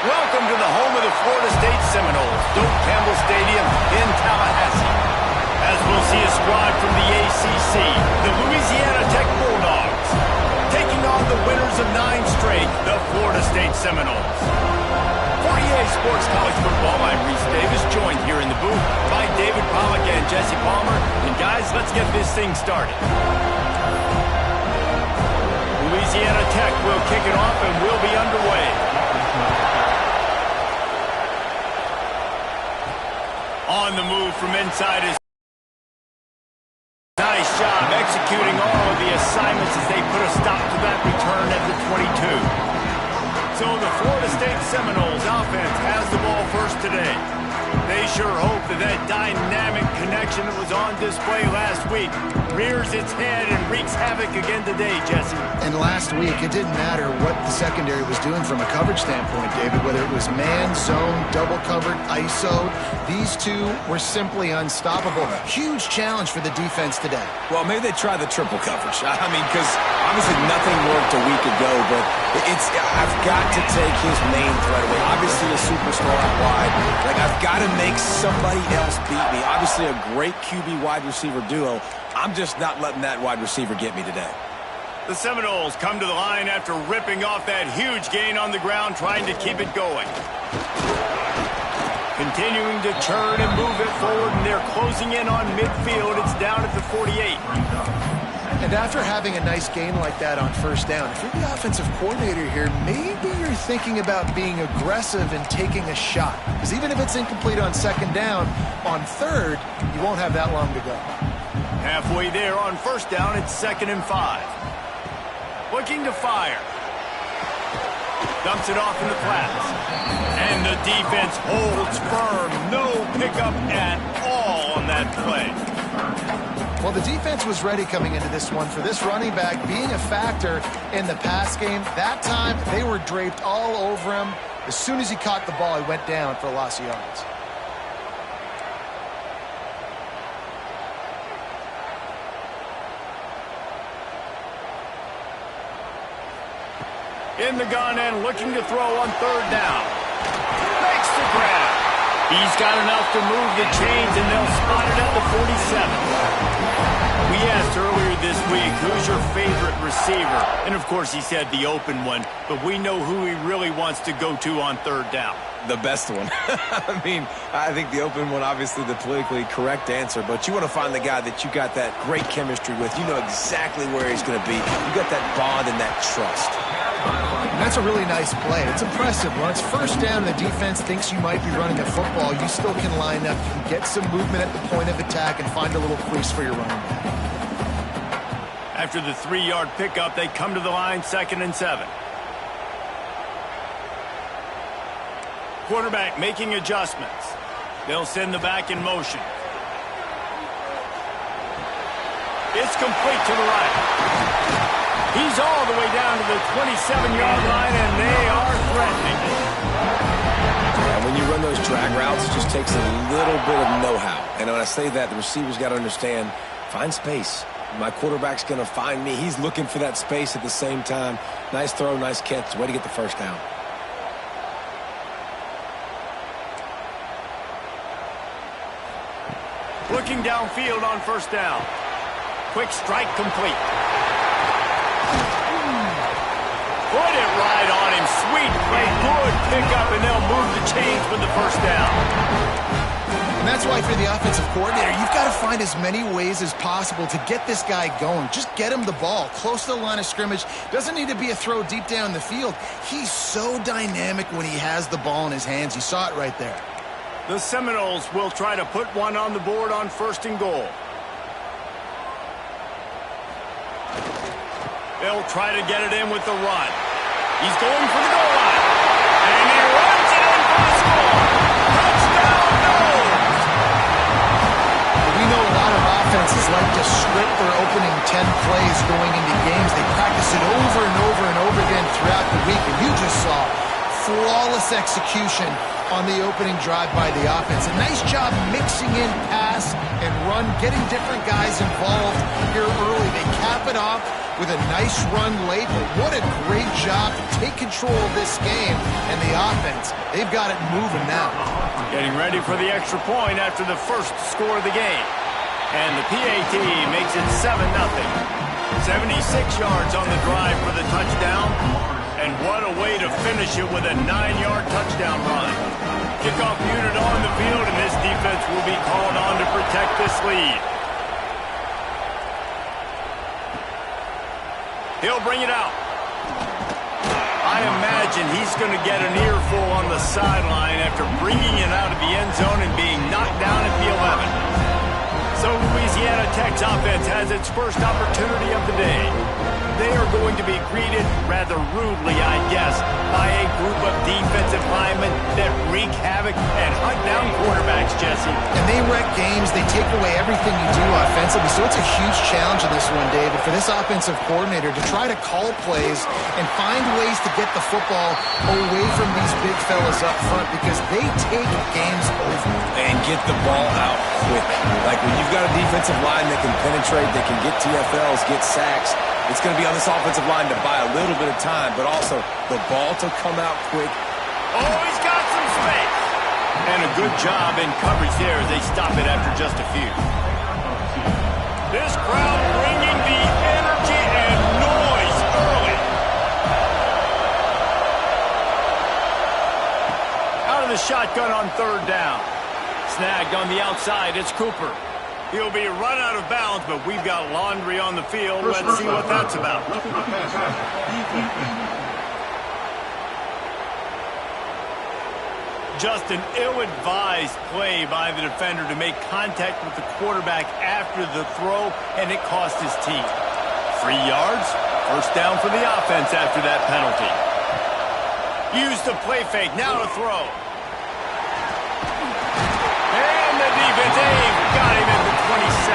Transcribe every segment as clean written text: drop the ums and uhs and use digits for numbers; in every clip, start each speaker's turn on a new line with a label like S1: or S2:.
S1: Welcome to the home of the Florida State Seminoles, Doak Campbell Stadium in Tallahassee. As we'll see a squad from the ACC, the Louisiana Tech Bulldogs, taking on the winners of 9 straight, the Florida State Seminoles. For EA Sports College Football, I'm Reese Davis, joined here in the booth by David Pollack and Jesse Palmer. And guys, let's get this thing started. Louisiana Tech will kick it off and we'll be underway. On the move from inside is nice job executing all of the assignments as they put a stop to that return at the 22. So the Florida State Seminoles offense has the ball first today. They sure hope that dynamic connection that was on display last week rears its head and wreaks havoc again today, Jesse.
S2: And last week, it didn't matter what the secondary was doing from a coverage standpoint, David, whether it was man, zone, double covered, ISO. These two were simply unstoppable. Huge challenge for the defense today.
S3: Well, maybe they try the triple coverage. I mean, because obviously nothing worked a week ago, but I've got to take his main threat away. Obviously a superstar out wide. Like, I've got to make somebody else beat me. Obviously a great QB wide receiver duo. I'm just not letting that wide receiver get me today.
S1: The Seminoles come to the line after ripping off that huge gain on the ground, trying to keep it going. Continuing to churn and move it forward, and they're closing in on midfield. It's down at the 48.
S2: And after having a nice gain like that on first down, if you're the offensive coordinator here, maybe you're thinking about being aggressive and taking a shot. Because even if it's incomplete on second down, on third, you won't have that long to go.
S1: Halfway there on first down, it's 2nd and 5. Looking to fire. Dumps it off in the flats. And the defense holds firm. No pickup at all on that play.
S2: Well, the defense was ready coming into this one for this running back being a factor in the pass game. That time, they were draped all over him. As soon as he caught the ball, he went down for a loss of yards.
S1: In the gun and looking to throw on third down. Makes the grab. He's got enough to move the chains, and they'll spot it at the 47. We asked earlier this week, who's your favorite receiver? And, of course, he said the open one, but we know who he really wants to go to on third down.
S3: The best one. I mean, I think the open one, obviously the politically correct answer, but you want to find the guy that you got that great chemistry with. You know exactly where he's going to be. You got that bond and that trust.
S2: And that's a really nice play. It's impressive. When it's first down and the defense thinks you might be running a football, you still can line up. You can get some movement at the point of attack and find a little crease for your running back.
S1: After the 3-yard pickup, they come to the line, 2nd and 7. Quarterback making adjustments. They'll send the back in motion. It's complete to the right. He's all the way down to the 27-yard line, and they are threatening.
S3: And when you run those drag routes, it just takes a little bit of know-how. And when I say that, the receiver's got to understand, find space. My quarterback's going to find me. He's looking for that space at the same time. Nice throw, nice catch. Way to get the first down.
S1: Looking downfield on first down. Quick strike complete. Put it right on him. Sweet play. Good pickup, and they'll move the chains with the first down.
S2: And that's why for the offensive coordinator, you've got to find as many ways as possible to get this guy going. Just get him the ball close to the line of scrimmage. Doesn't need to be a throw deep down the field. He's so dynamic when he has the ball in his hands. You saw it right there.
S1: The Seminoles will try to put one on the board on 1st and goal. They'll try to get it in with the run. He's going for the goal line. And he runs it in for the score. Touchdown, Noles!
S2: We know a lot of offenses like to script their opening 10 plays going into games. They practice it over and over and over again throughout the week. And you just saw flawless execution on the opening drive by the offense. A nice job mixing in pass and run, getting different guys involved here early. They cap it off with a nice run late, but what a great job to take control of this game. And the offense, they've got it moving now.
S1: Getting ready for the extra point after the first score of the game. And the PAT makes it 7-0. 76 yards on the drive for the touchdown. And what a way to finish it with a 9-yard touchdown run. Kickoff unit on the field, and this defense will be called on to protect this lead. He'll bring it out. I imagine he's going to get an earful on the sideline after bringing it out of the end zone and being knocked down at the 11. So Louisiana Tech's offense has its first opportunity of the day. They are going to be greeted rather rudely, I guess, by a group of defensive linemen that wreak havoc and hunt down quarterbacks, Jesse.
S2: And they wreck games. They take away everything you do offensively. So it's a huge challenge in this one, David, for this offensive coordinator to try to call plays and find ways to get the football away from these big fellas up front, because they take games over.
S3: And get the ball out quick. Like when you've got a defensive line that can penetrate, that can get TFLs, get sacks, it's going to be on this offensive line to buy a little bit of time, but also the ball to come out quick.
S1: Oh, he's got some space. And a good job in coverage there as they stop it after just a few. This crowd bringing the energy and noise early. Out of the shotgun on third down. Snagged on the outside, it's Cooper. He'll be run out of bounds, but we've got laundry on the field. Let's see what that's about. Just an ill-advised play by the defender to make contact with the quarterback after the throw, and it cost his team. 3 yards, first down for the offense after that penalty. Used the play fake, now to throw. And the defense, got him at the 27.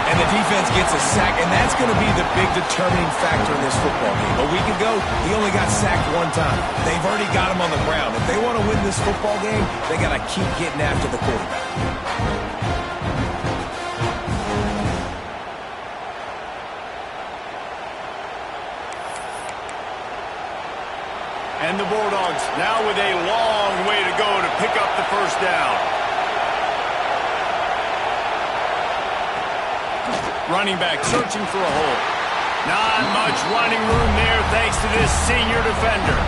S3: And the defense gets a sack, and that's going to be the big determining factor in this football game. A week ago, he only got sacked one time. They've already got him on the ground. If they want to win this football game, they got to keep getting after the quarterback.
S1: And the Bulldogs now with a long way to go to pick up the first down. Running back searching for a hole. Not much running room there thanks to this senior defender.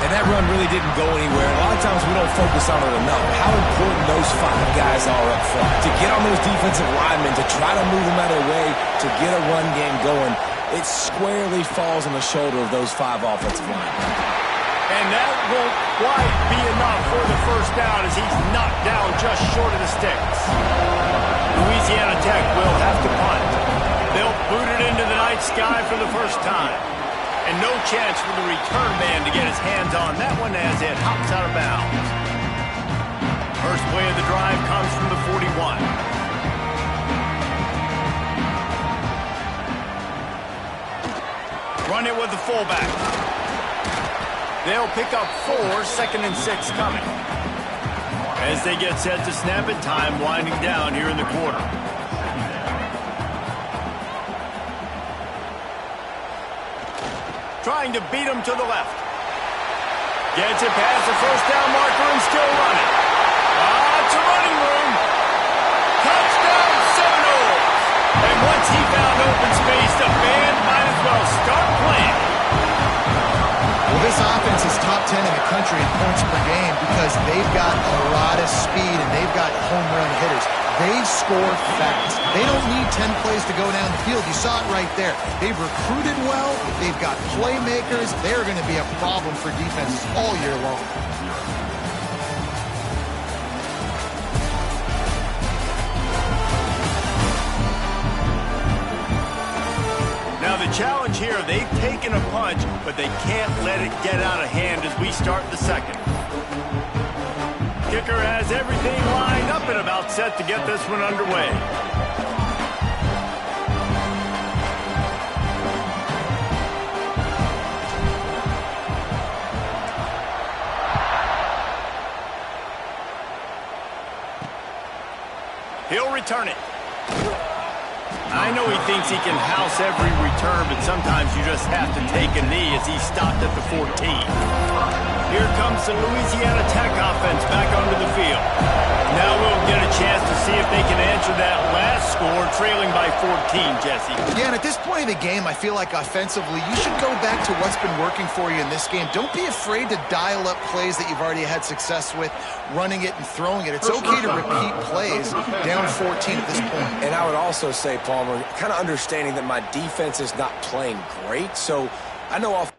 S3: And that run really didn't go anywhere. A lot of times we don't focus on it enough. How important those 5 guys are up front. To get on those defensive linemen, to try to move them out of the way, to get a run game going, it squarely falls on the shoulder of those 5 offensive linemen.
S1: And that won't quite be enough for the first down as he's knocked down just short of the sticks. Louisiana Tech will have to punt. They'll boot it into the night sky for the first time. And no chance for the return man to get his hands on that one as it hops out of bounds. First play of the drive comes from the 41. Run it with the fullback. They'll pick up 4, 2nd and 6 coming. As they get set to snap it, time winding down here in the quarter. Trying to beat him to the left. Gets it past the first down marker and still running. Lots of running room. Touchdown Seminoles. And once he found open space, the band might as well start playing.
S2: Well, this offense is top 10 in the country in points per game because they've got a lot of speed and they've got home run hitters. They score fast. They don't need 10 plays to go down the field. You saw it right there. They've recruited well. They've got playmakers. They're going to be a problem for defenses all year long.
S1: Now the challenge here, they've taken a punch, but they can't let it get out of hand as we start the second. Kicker has everything lined up and about set to get this one underway. He'll return it. I know he thinks he can house every return, but sometimes you just have to take a knee as he stopped at the 14. Here comes the Louisiana Tech offense back onto the field. Now we'll get a chance to see if they can answer that last score, trailing by 14, Jesse.
S2: Yeah, and at this point of the game, I feel like offensively, you should go back to what's been working for you in this game. Don't be afraid to dial up plays that you've already had success with, running it and throwing it. It's okay to repeat plays down 14 at this point.
S3: And I would also say, Palmer, kind of understanding that my defense is not playing great, so I know off.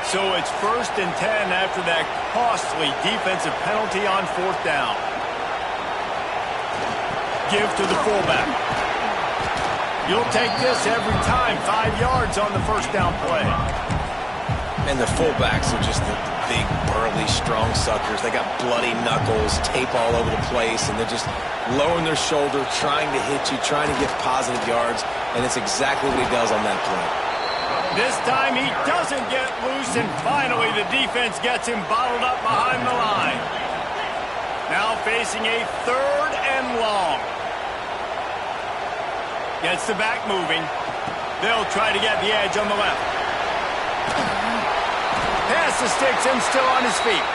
S1: So it's 1st and 10 after that costly defensive penalty on 4th down. Give to the fullback. You'll take this every time. 5 yards on the 1st down play.
S3: And the fullbacks are just the big, burly, strong suckers. They got bloody knuckles, tape all over the place, and they're just lowering their shoulder, trying to hit you, trying to get positive yards, and it's exactly what he does on that play.
S1: This time he doesn't get loose, and finally the defense gets him bottled up behind the line. Now facing a 3rd and long. Gets the back moving. They'll try to get the edge on the left. Pass the sticks him still on his feet.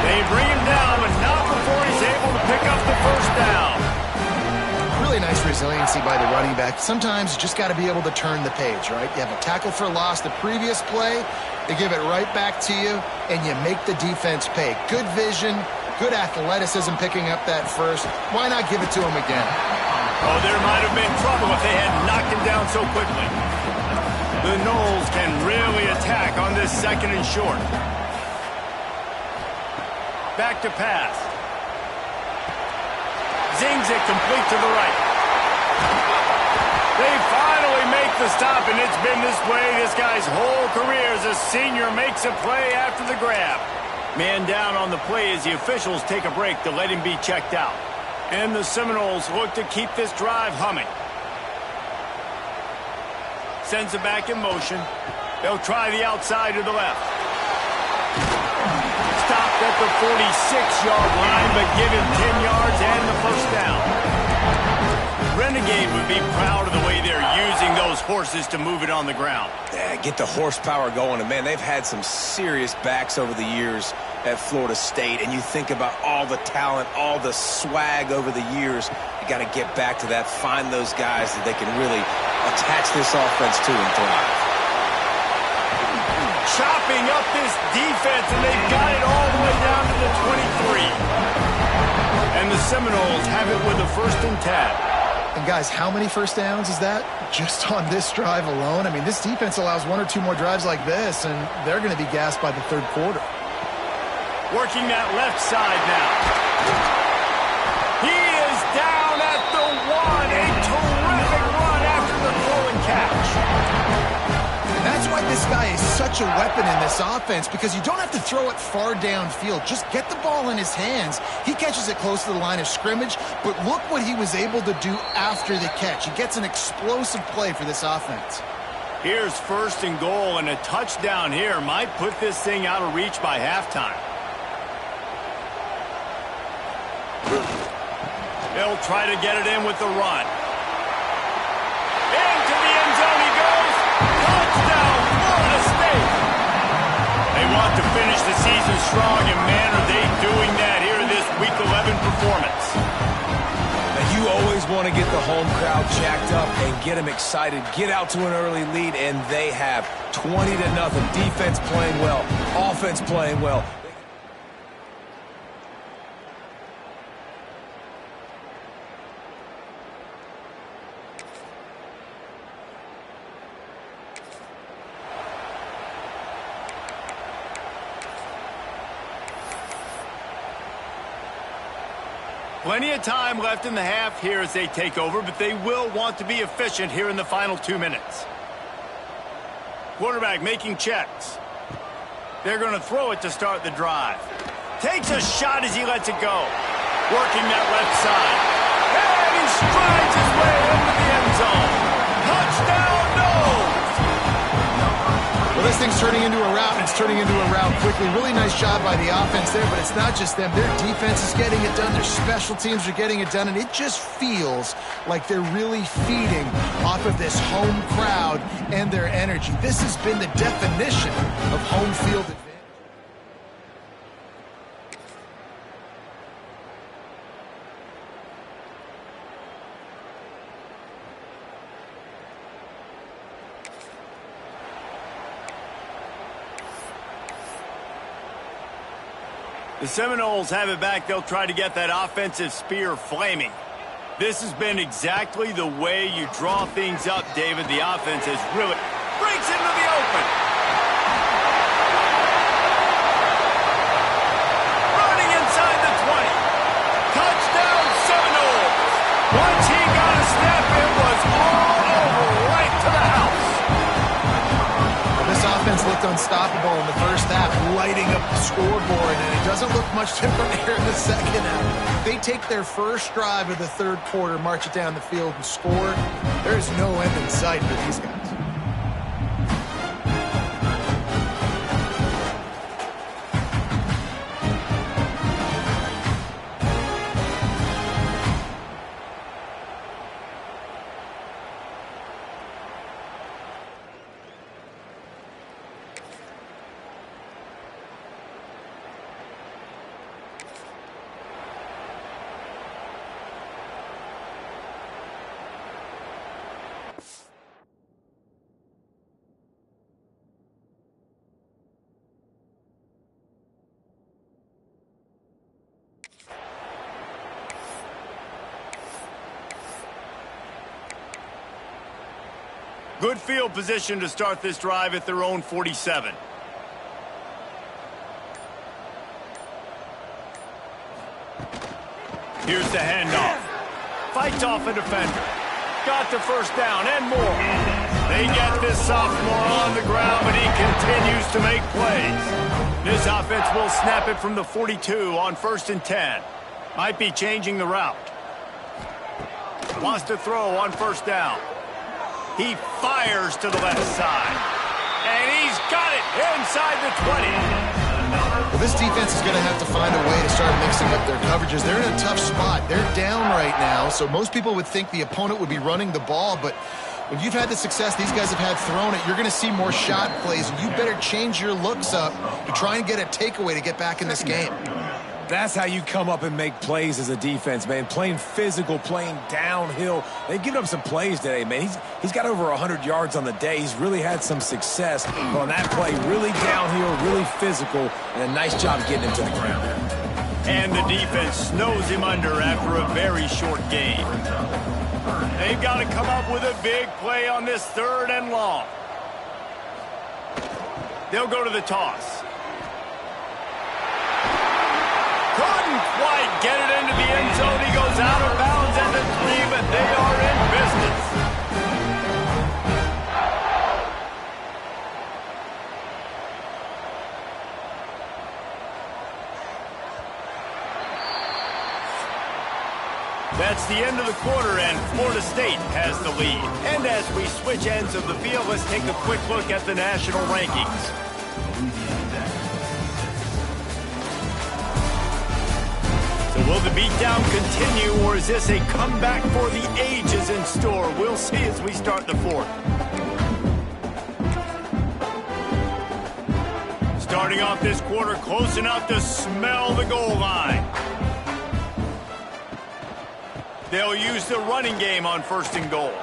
S1: They bring him down, but not before he's able to pick up the 1st down.
S2: Really nice resiliency by the running back. Sometimes you just got to be able to turn the page, right? You have a tackle for loss the previous play, they give it right back to you, and you make the defense pay. Good vision, good athleticism picking up that first. Why not give it to him again?
S1: Oh, there might have been trouble if they had knocked him down so quickly. The Noles can really attack on this 2nd and short. Back to pass. Zings it complete to the right. They finally make the stop, and it's been this way this guy's whole career as a senior makes a play after the grab. Man down on the play as the officials take a break to let him be checked out. And the Seminoles look to keep this drive humming. Sends it back in motion. They'll try the outside to the left. Stopped at the 46-yard line, but give him 10 yards and the 1st down. Renegade would be proud of the way they're using those horses to move it on the ground.
S3: Yeah, get the horsepower going. And, man, they've had some serious backs over the years at Florida State. And you think about all the talent, all the swag over the years. You got to get back to that, find those guys that they can really attach this offense to and thrive.
S1: Chopping up this defense, and they've got it all the way down to the 23. And the Seminoles have it with a 1st and 10.
S2: And guys, how many 1st downs is that just on this drive alone? I mean, this defense allows 1 or 2 more drives like this, and they're going to be gassed by the 3rd quarter.
S1: Working that left side now. He is down at the 1. A terrific run after the throw and catch.
S2: That's why this guy is such a weapon in this offense, because you don't have to throw it far downfield. Just get the ball in his hands. He catches it close to the line of scrimmage, but look what he was able to do after the catch. He gets an explosive play for this offense.
S1: Here's 1st and goal, and a touchdown here might put this thing out of reach by halftime. They'll try to get it in with the run. Into the end zone he goes. Touchdown, Florida State. They want to finish the season strong, and man, are they doing that here in this Week 11 performance.
S3: Now, you always want to get the home crowd jacked up and get them excited, get out to an early lead, and they have 20-0. Defense playing well, offense playing well.
S1: Plenty of time left in the half here as they take over, but they will want to be efficient here in the final 2 minutes. Quarterback making checks. They're going to throw it to start the drive. Takes a shot as he lets it go. Working that left side. And he strides his way into the end zone. Touchdown, Noles!
S2: Everything's turning into a rout, and it's turning into a rout quickly. Really nice job by the offense there, but it's not just them. Their defense is getting it done. Their special teams are getting it done, and it just feels like they're really feeding off of this home crowd and their energy. This has been the definition of home field advantage.
S1: The Seminoles have it back. They'll try to get that offensive spear flaming. This has been exactly the way you draw things up, David. The offense has really breaks into the open. Running inside the 20. Touchdown Seminoles. Once he got a step, it was all over right to the house.
S2: This offense looked unstoppable in the first half, lighting up the scoreboard, and it doesn't look much different here in the second half. They take their first drive of the third quarter, march it down the field, and score. There's no end in sight for these guys.
S1: Good field position to start this drive at their own 47. Here's the handoff. Fights off a defender. Got the first down and more. They get this sophomore on the ground, but he continues to make plays. This offense will snap it from the 42 on 1st and 10. Might be changing the route. Wants to throw on 1st down. He fires to the left side. And he's got it inside the 20.
S2: Well, this defense is going to have to find a way to start mixing up their coverages. They're in a tough spot. They're down right now, so most people would think the opponent would be running the ball, but when you've had the success these guys have had throwing it, you're going to see more shot plays. You better change your looks up to try and get a takeaway to get back in this game.
S3: That's how you come up and make plays as a defense, man. Playing physical, playing downhill. They've given up some plays today, man. He's got over 100 yards on the day. He's really had some success. But on that play, really downhill, really physical, and a nice job getting him to the ground.
S1: And the defense snows him under after a very short game. They've got to come up with a big play on this 3rd and long. They'll go to the toss. Couldn't quite get it into the end zone. He goes out of bounds at the 3, but they are in business. That's the end of the quarter, and Florida State has the lead. And as we switch ends of the field, let's take a quick look at the national rankings. So will the beatdown continue, or is this a comeback for the ages in store? We'll see as we start the 4th. Starting off this quarter close enough to smell the goal line. They'll use the running game on 1st and goal.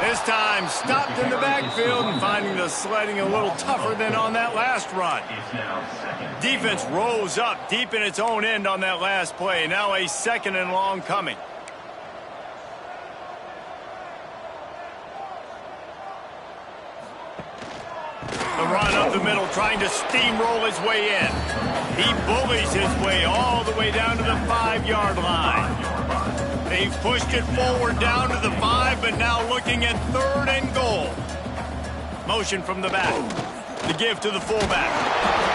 S1: This time stopped in the backfield and finding the sledding a little tougher than on that last run. Defense rose up deep in its own end on that last play. Now a 2nd and long coming. The run up the middle, trying to steamroll his way in. He bullies his way all the way down to the 5-yard line. They've pushed it forward down to the 5, but now looking at 3rd and goal. Motion from the back. The give to the fullback.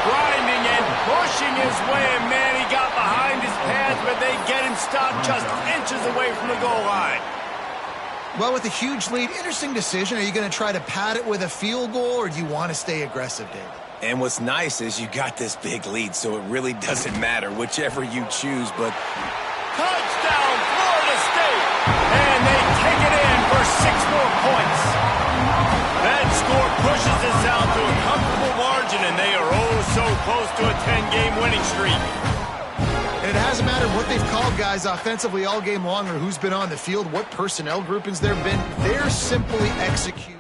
S1: Grinding and pushing his way, and man, he got behind his pads, but they get him stopped just inches away from the goal line.
S2: Well, with a huge lead, interesting decision. Are you going to try to pad it with a field goal, or do you want to stay aggressive, David?
S3: And what's nice is you got this big lead, so it really doesn't matter, whichever you choose, but...
S1: Touchdown, Florida State! And they take it in for 6 more points. That score pushes us out to a comfortable margin, and they are oh so close to a 10-game winning streak.
S2: And it hasn't mattered what they've called guys offensively all game long or who's been on the field, what personnel groupings there have been. They're simply executing.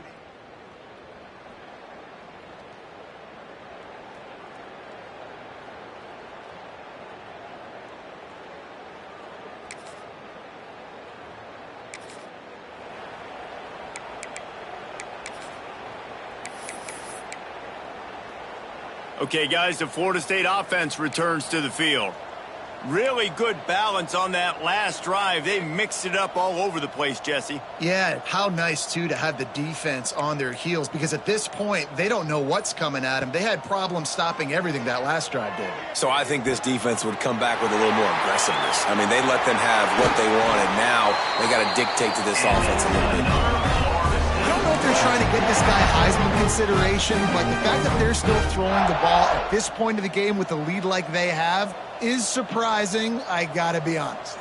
S1: Okay, guys, the Florida State offense returns to the field. Really good balance on that last drive. They mixed it up all over the place, Jesse.
S2: Yeah, how nice, too, to have the defense on their heels, because at this point, they don't know what's coming at them. They had problems stopping everything that last drive did.
S3: So I think this defense would come back with a little more aggressiveness. I mean, they let them have what they wanted. Now they got to dictate to this offense a little bit.
S2: I don't know if they're trying to get this guy Heisman consideration, but the fact that they're still throwing the ball at this point of the game with a lead like they have is surprising, I gotta be honest.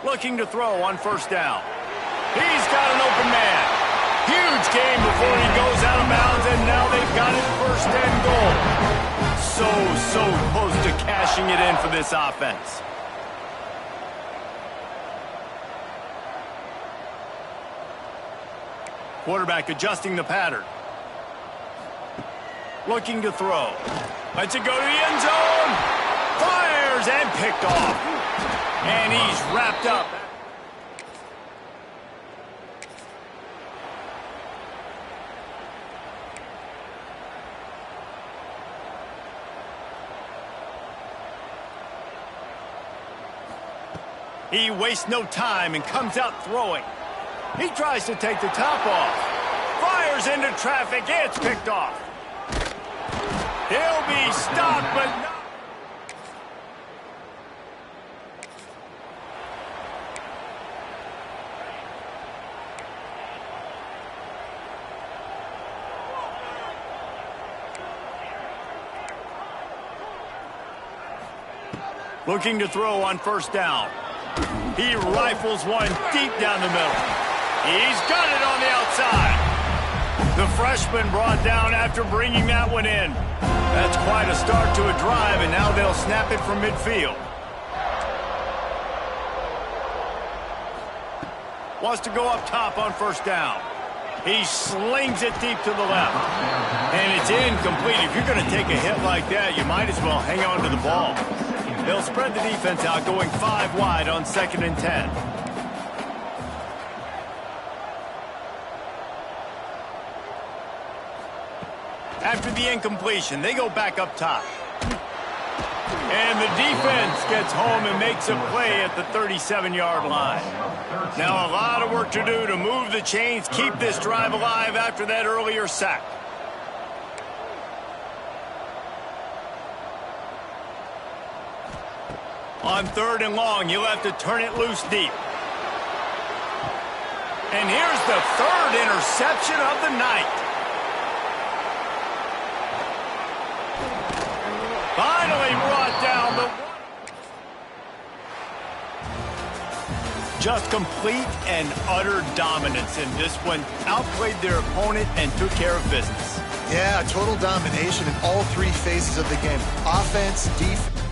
S1: Looking to throw on first down. He's got an open man. Huge game before he goes out of bounds, and now they've got it first and goal. So close to cashing it in for this offense. Quarterback adjusting the pattern. Looking to throw. Lets it go to the end zone. Fires and picked off. And he's wrapped up. He wastes no time and comes out throwing. He tries to take the top off. Fires into traffic. It's picked off. He'll be stopped, but not. Looking to throw on first down. He rifles one deep down the middle. He's got it on the outside. The freshman brought down after bringing that one in. That's quite a start to a drive, and now they'll snap it from midfield. Wants to go up top on first down. He slings it deep to the left. And it's incomplete. If you're going to take a hit like that, you might as well hang on to the ball. They'll spread the defense out, going 5 wide on 2nd and 10. After the incompletion, they go back up top. And the defense gets home and makes a play at the 37-yard line. Now a lot of work to do to move the chains, keep this drive alive after that earlier sack. On 3rd and long, you'll have to turn it loose deep. And here's the 3rd interception of the night. Finally brought down the... Just complete and utter dominance in this one. Outplayed their opponent and took care of business.
S2: Yeah, total domination in all 3 phases of the game. Offense, defense.